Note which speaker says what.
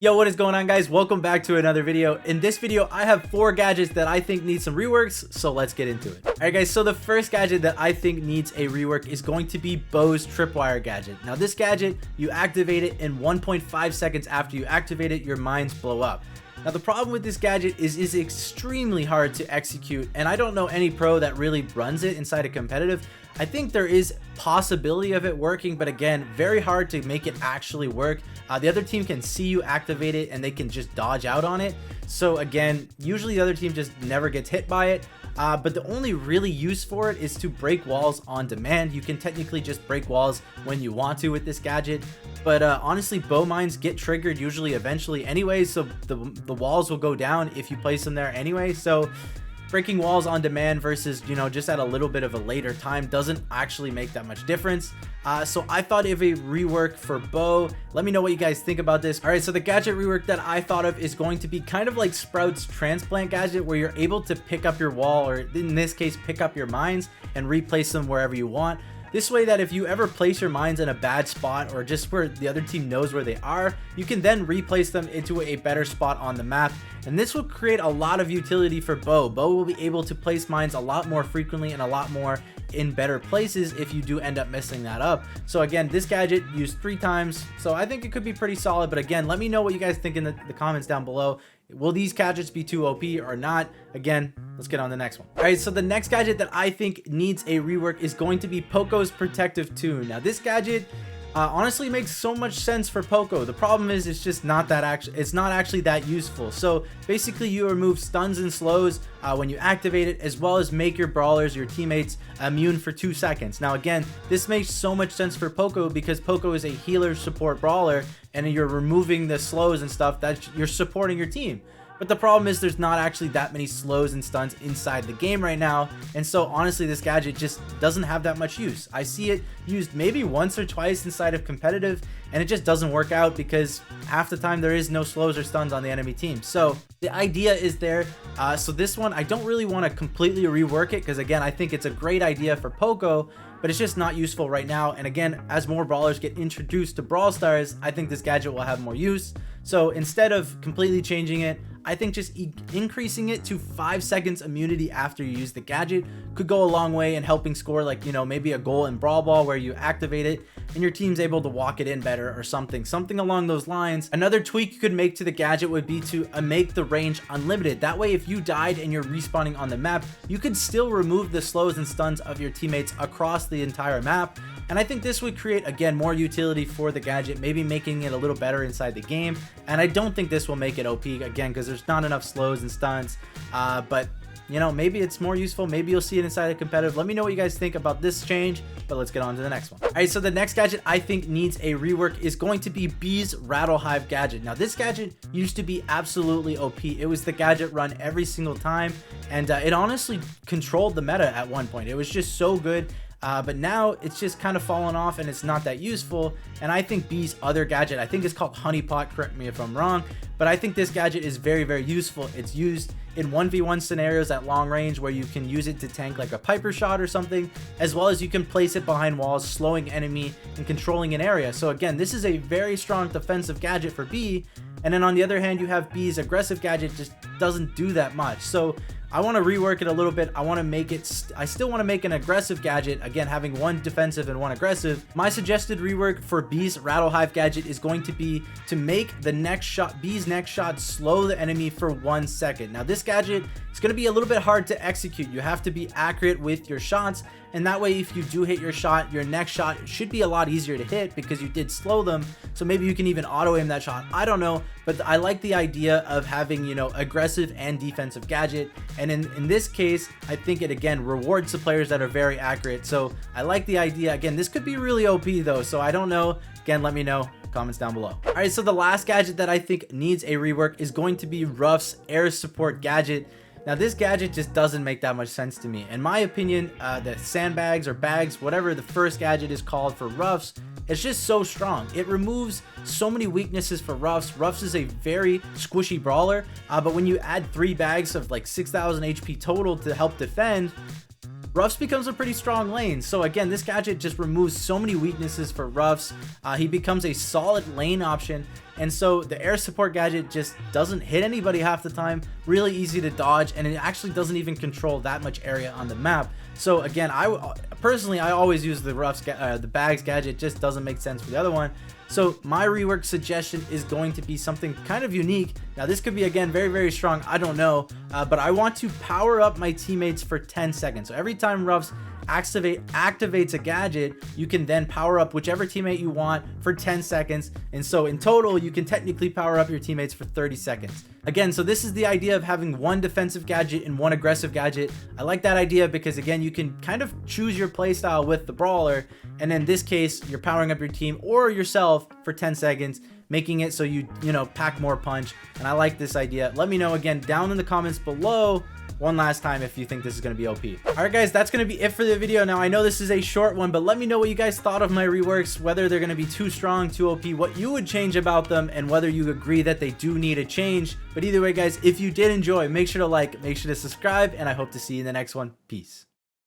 Speaker 1: Yo, what is going on, guys? Welcome back to another video. In this video, I have 4 gadgets that I think need some reworks, so let's get into it. Alright guys, so the first gadget that I think needs a rework is going to be Bo's Tripwire gadget. Now this gadget, you activate it in 1.5 seconds after you activate it, your mines blow up. Now the problem with this gadget is it's extremely hard to execute, and I don't know any pro that really runs it inside a competitive. I think there is possibility of it working, but again, very hard to make it actually work. The other team can see you activate it and they can just dodge out on it. So again, usually the other team just never gets hit by it. But the only really use for it is to break walls on demand. You can technically just break walls when you want to with this gadget. But honestly, bow mines get triggered usually eventually anyway, so the walls will go down if you place them there anyway. So breaking walls on demand versus, just at a little bit of a later time doesn't actually make that much difference. So I thought of a rework for bow. Let me know what you guys think about this. All right, so the gadget rework that I thought of is going to be kind of like Sprout's transplant gadget, where you're able to pick up your wall, or in this case, pick up your mines and replace them wherever you want. This way that if you ever place your mines in a bad spot or just where the other team knows where they are, you can then replace them into a better spot on the map. And this will create a lot of utility for Bo. Bo will be able to place mines a lot more frequently and a lot more in better places if you do end up messing that up. So again, this gadget used 3 times, so I think it could be pretty solid. But again, let me know what you guys think in the comments down below. Will these gadgets be too OP or not? Again, let's get on the next one. All right, so the next gadget that I think needs a rework is going to be Poco's Protective Tune. Now this gadget honestly makes so much sense for Poco. The problem is it's just not that it's not actually that useful. So basically you remove stuns and slows when you activate it, as well as make your brawlers, your teammates, immune for 2 seconds. Now again, this makes so much sense for Poco because Poco is a healer support brawler, and you're removing the slows and stuff that you're supporting your team. But the problem is there's not actually that many slows and stuns inside the game right now. And so honestly, this gadget just doesn't have that much use. I see it used maybe once or twice inside of competitive, and it just doesn't work out because half the time there is no slows or stuns on the enemy team. So the idea is there. So this one, I don't really want to completely rework it because again, I think it's a great idea for Poco, but it's just not useful right now. And again, as more brawlers get introduced to Brawl Stars, I think this gadget will have more use. So instead of completely changing it, I think just increasing it to 5 seconds immunity after you use the gadget could go a long way in helping score, like, maybe a goal in Brawl Ball where you activate it and your team's able to walk it in better or something along those lines. Another tweak you could make to the gadget would be to make the range unlimited. That way, if you died and you're respawning on the map, you could still remove the slows and stuns of your teammates across the entire map. And I think this would create, again, more utility for the gadget, maybe making it a little better inside the game. And I don't think this will make it OP, again, because there's not enough slows and stuns. But maybe it's more useful. Maybe you'll see it inside a competitive. Let me know what you guys think about this change, but let's get on to the next one. All right, so the next gadget I think needs a rework is going to be B's Rattle Hive gadget. Now this gadget used to be absolutely OP. It was the gadget run every single time, and it honestly controlled the meta at one point. It was just so good. But now it's just kind of fallen off and it's not that useful. And I think B's other gadget, I think it's called Honeypot, correct me if I'm wrong, but I think this gadget is very, very useful. It's used in 1v1 scenarios at long range where you can use it to tank like a Piper shot or something, as well as you can place it behind walls, slowing enemy and controlling an area. So again, this is a very strong defensive gadget for B. And then on the other hand, you have B's aggressive gadget just doesn't do that much. So I want to rework it a little bit. I want to make it, I still want to make an aggressive gadget, again, having one defensive and one aggressive. My suggested rework for B's Rattle Hive gadget is going to be to make the next shot, B's next shot, slow the enemy for 1 second. Now this gadget is going to be a little bit hard to execute. You have to be accurate with your shots, and that way if you do hit your shot, your next shot should be a lot easier to hit because you did slow them. So maybe you can even auto aim that shot. I don't know, but I like the idea of having, aggressive and defensive gadget. And in this case, I think it again rewards the players that are very accurate. So I like the idea. Again, this could be really OP though, so I don't know. Again, let me know. Comments down below. All right, so the last gadget that I think needs a rework is going to be Ruffs Air Support gadget. Now this gadget just doesn't make that much sense to me. In my opinion, the sandbags or bags, whatever the first gadget is called for Ruffs, it's just so strong. It removes so many weaknesses for Ruffs. Ruffs is a very squishy brawler, but when you add 3 bags of like 6,000 HP total to help defend, Ruffs becomes a pretty strong lane. So again, this gadget just removes so many weaknesses for Ruffs. He becomes a solid lane option. and so the air support gadget just doesn't hit anybody half the time, really easy to dodge, and it actually doesn't even control that much area on the map. So again, personally I always use the the bags gadget, just doesn't make sense for the other one. So my rework suggestion is going to be something kind of unique. Now this could be, again, very, very strong, I don't know, but I want to power up my teammates for 10 seconds. So every time Ruffs activates a gadget, you can then power up whichever teammate you want for 10 seconds, and so in total you can technically power up your teammates for 30 seconds. Again, so this is the idea of having one defensive gadget and one aggressive gadget. I like that idea because, again, you can kind of choose your playstyle with the brawler, and in this case you're powering up your team or yourself for 10 seconds, making it so you know, pack more punch. And I like this idea. Let me know, again, down in the comments below one last time if you think this is going to be OP. All right, guys, that's going to be it for the video. Now, I know this is a short one, but let me know what you guys thought of my reworks, whether they're going to be too strong, too OP, what you would change about them, and whether you agree that they do need a change. But either way, guys, if you did enjoy, make sure to like, make sure to subscribe, and I hope to see you in the next one. Peace.